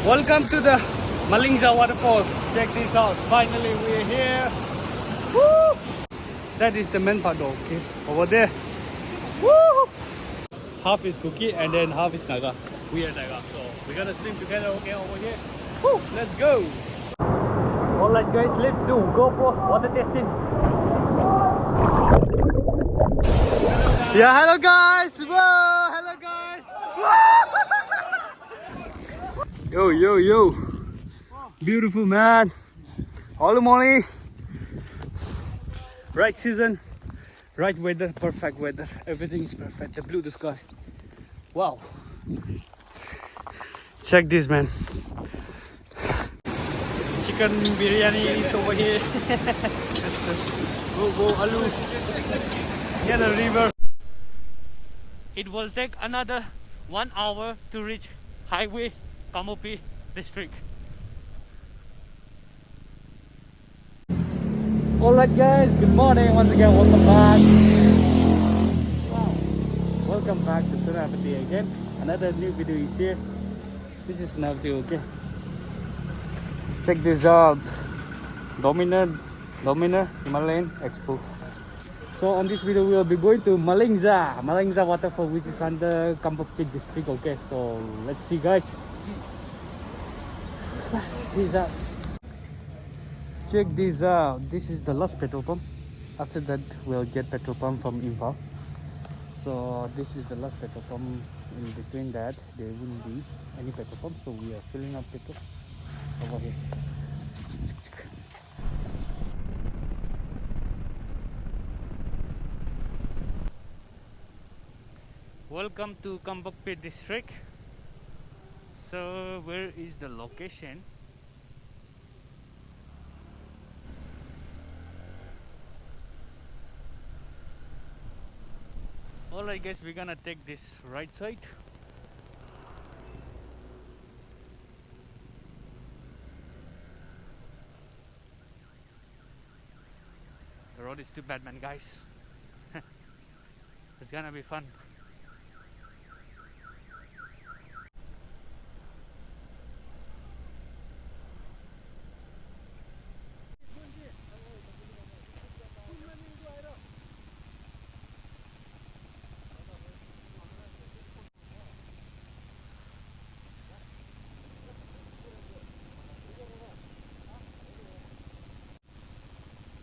Welcome to the Malinga waterfall. Check this out. Finally, we're here. Woo! That is the main part, okay? Over there. Woo! Half is Kuki and then half is Naga. We are Naga, so we're gonna swim together, okay? Over here. Woo! Let's go. Alright, guys, let's do GoPro water testing. Yeah, hello guys. Whoa, hello guys. Yo, yo, yo. Beautiful, man. Holy moly. Right season, right weather, perfect weather. Everything is perfect. The blue, the sky. Wow. Check this, man. Chicken biryani is over here. Go, Alu. Near the river. It will take another 1 hour to reach highway Kangpokpi district. Alright guys, good morning once again, welcome back. Wow. Welcome back to Sunavati again. Another new video is here. This is Sunavati, okay? Check this out. Dominer Himalayan Exposed. So on this video we will be going to Malanzai waterfall, which is under Kangpokpi district, okay? So let's see guys. Check this out. This is the last petrol pump. After that we'll get petrol pump from Imphal. So this is the last petrol pump. In between that there won't be any petrol pump, so we are filling up petrol over here. Welcome to Kangpokpi district. So where is the location? Alright guys, we're gonna take this right side. The road is too bad, man, guys. It's gonna be fun.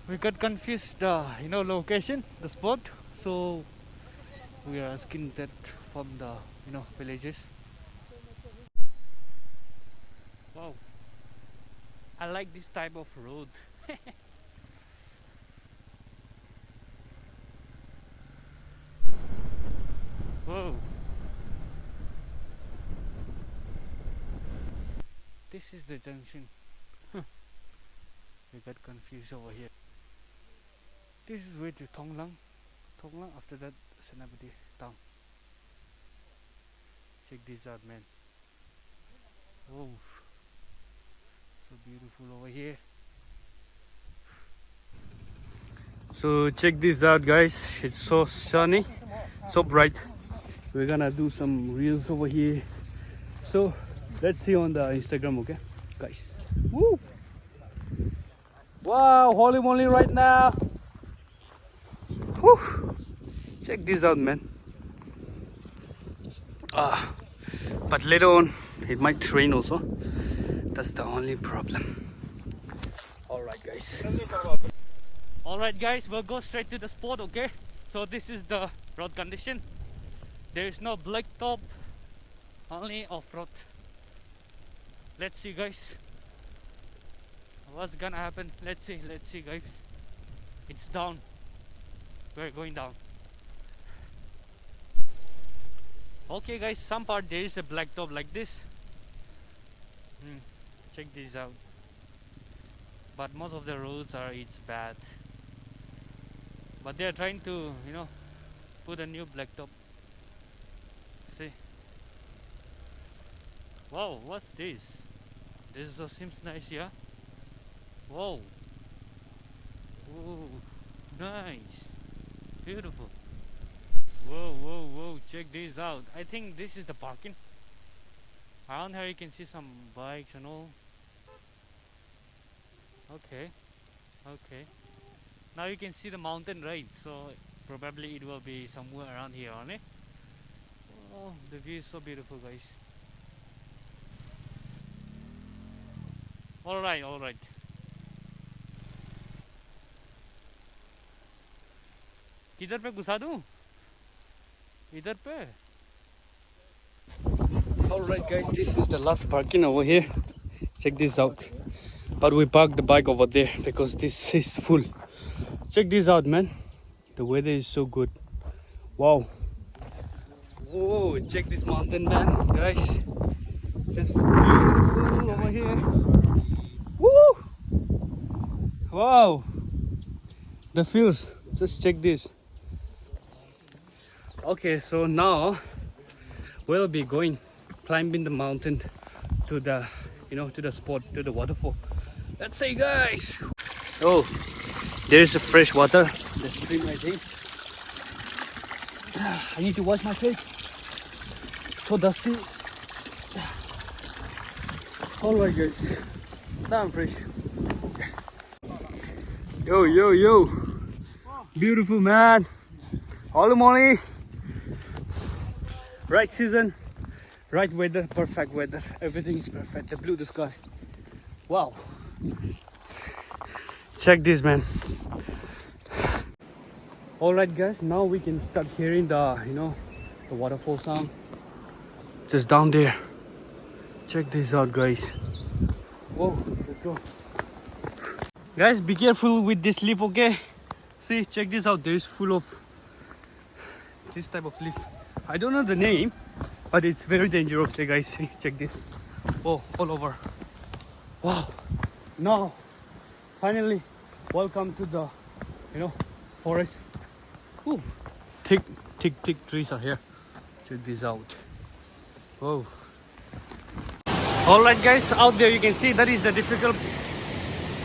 We got confused location, the spot, so we are asking that from the villages. Wow, I like this type of road. Whoa, this is the junction. We got confused over here. This is way to Thonglang. After that Senapati town. Check this out, man. Whoa, so beautiful over here. So check this out guys, it's so sunny, so bright. We're gonna do some reels over here, so let's see on the Instagram, okay guys. Woo! Wow, holy moly right now. Whew. Check this out, man. But later on it might rain also. That's the only problem. Alright guys, we'll go straight to the spot, okay? So this is the road condition. There is no black top, only off-road. Let's see guys, what's gonna happen. Let's see guys. It's down, we're going down. Okay guys, some part there is a black top like this. Check this out. But most of the roads it's bad. But they are trying to put a new blacktop. See. Wow, what's this? This also seems nice, yeah. Whoa. Ooh, nice, beautiful. Whoa, check this out. I think this is the parking. Around here you can see some bikes and all. Okay, okay. Now you can see the mountain, right? So probably it will be somewhere around here, on it. Oh, the view is so beautiful, guys. All right, all right. किधर पे घुसा दूं? इधर पे. All right, guys. This is the last parking over here. Check this out. But we parked the bike over there because this is full. Check this out, man. The weather is so good. Wow. Whoa, check this mountain, man, guys. Just beautiful over here. Woo! Wow. The views. Just check this. Okay, so now we'll be going climbing the mountain to the, to the spot, to the waterfall. Let's say, guys. Oh, there is a fresh water. The stream, I think. I need to wash my face. So dusty. Alright, guys. Now I'm fresh. Yo, yo, yo. Beautiful, man. Holy moly. Right season, right weather, perfect weather. Everything is perfect. The blue, the sky. Wow. Check this, man. Alright, guys. Now we can start hearing the, the waterfall sound. Just down there. Check this out, guys. Whoa, let's go. Guys, be careful with this leaf, okay? See, check this out. There is full of this type of leaf. I don't know the name, but it's very dangerous. Okay, guys, see, check this. Oh, all over. Wow. Now, finally, welcome to the, forest. Ooh, thick trees are here. Check this out. Whoa. All right, guys, out there you can see that is the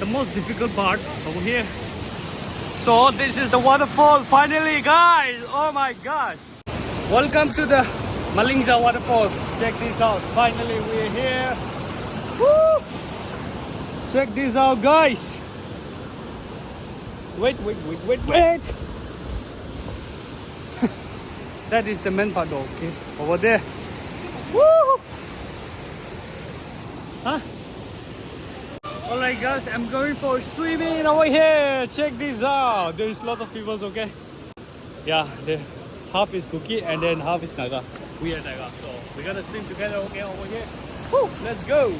most difficult part over here. So this is the waterfall finally, guys. Oh my gosh. Welcome to the Malinga waterfall. Check this out. Finally we're here. Woo! Check this out, guys. Wait. That is the main part, okay? Over there. Woo! Huh? Alright, guys, I'm going for swimming over here. Check this out. There's a lot of people, okay? Yeah, the half is Kuki and then half is Naga. We are Naga, so we're gonna swim together, okay, over here. Woo, let's go.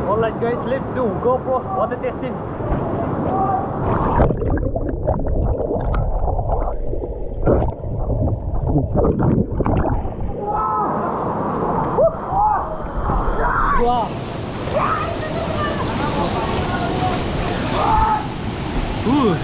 Alright, guys, let's do GoPro water testing. Wow. Ooh.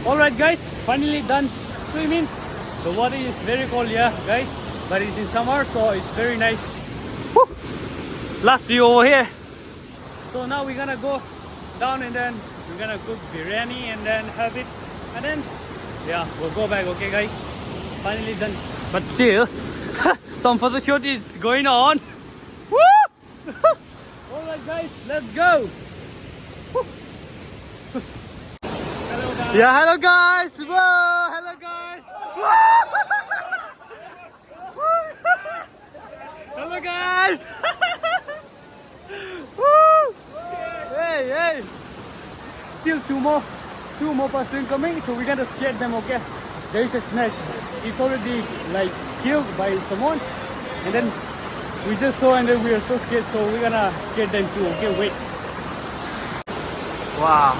Alright, guys, finally done swimming. The water is very cold, yeah, guys, but it's in summer, so it's very nice. Woo! Last view over here. So now we're gonna go down and then we're gonna cook biryani and then have it, and then yeah, we'll go back, okay, guys. Finally done, but still some photo shoot is going on. Woo! Alright, guys, let's go. Woo! Yeah, hello guys! Whoa! Hello guys! Hello guys! Woo! Hey! Still two more person coming, so we're gonna scare them, okay? There is a snake. It's already like killed by someone, and then we just saw and then we are so scared, so we're gonna scare them too, okay? Wait. Wow.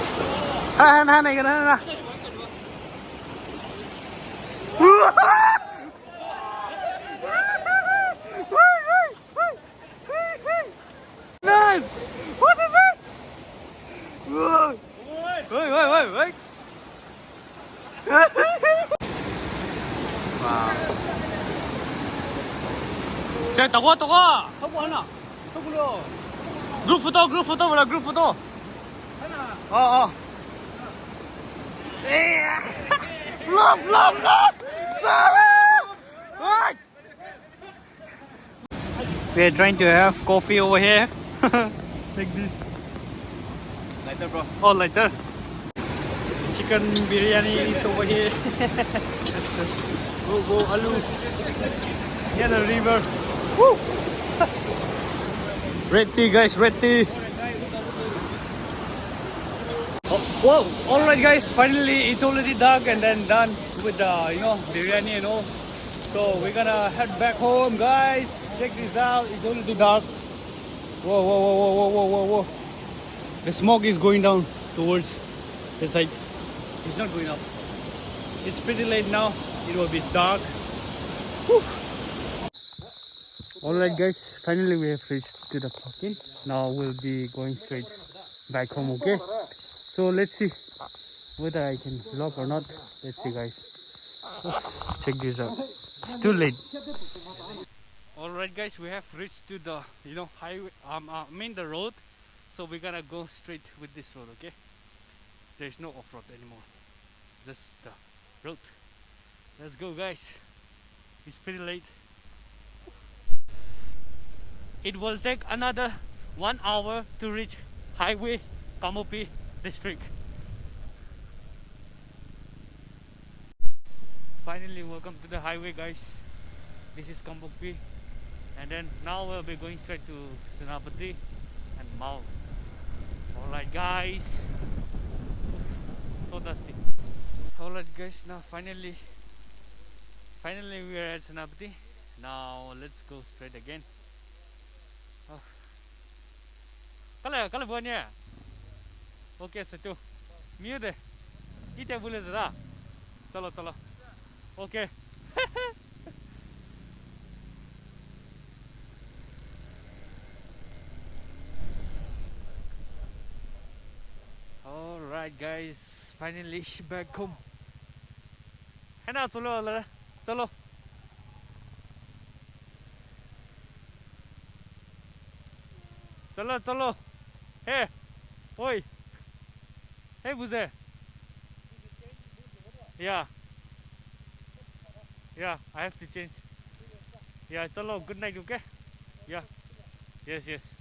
Man, what is it? Whoa. Wait. Wow. Chạy tao qua. Không có nào. Không có đâu. Group photo là group photo. Vlog. Sorry. What? We are trying to have coffee over here. Like this. Lighter, bro. Oh, lighter. Chicken biryani is over here. Go, alu. Near the river. Woo! Red tea, guys, red tea. Oh, whoa! All right, guys. Finally, it's already dark and then done with the biryani and all. So we're gonna head back home, guys. Check this out. It's already dark. Whoa! The smoke is going down towards the side. It's not going up. It's pretty late now. It will be dark. Whew. Alright guys, finally we have reached to the parking. Now we'll be going straight back home, okay? So let's see whether I can vlog or not. Let's see, guys. Check this out. It's too late. Alright guys, we have reached to the highway, the road. So we're gonna go straight with this road, okay? There's no off-road anymore. Just the road. Let's go, guys. It's pretty late. It will take another 1 hour to reach highway Kangpokpi district. Finally, welcome to the highway, guys. This is Kangpokpi, and then now we'll be going straight to Senapati and Mao. Alright, guys. So dusty. Alright, guys. Now finally we are at Senapati. Now let's go straight again. Kala buat ni. Okay, satu. Miu deh. Kita boleh zara. Chalo. Okay. Alright, guys. Finally back home. Hena chalo la. Chalo. Chalo. Hey. Oi. Hey, Buze. Yeah, I have to change. Yeah, chalo, good night, okay? Yeah. Yes.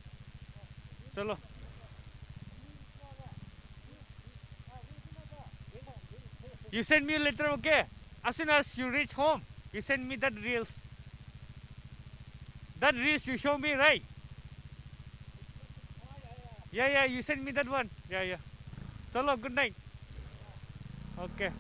Chalo. You send me later, okay? As soon as you reach home, you send me that reels. That reels you show me, right? Yeah, you send me that one. Yeah. Chalo, good night. Okay.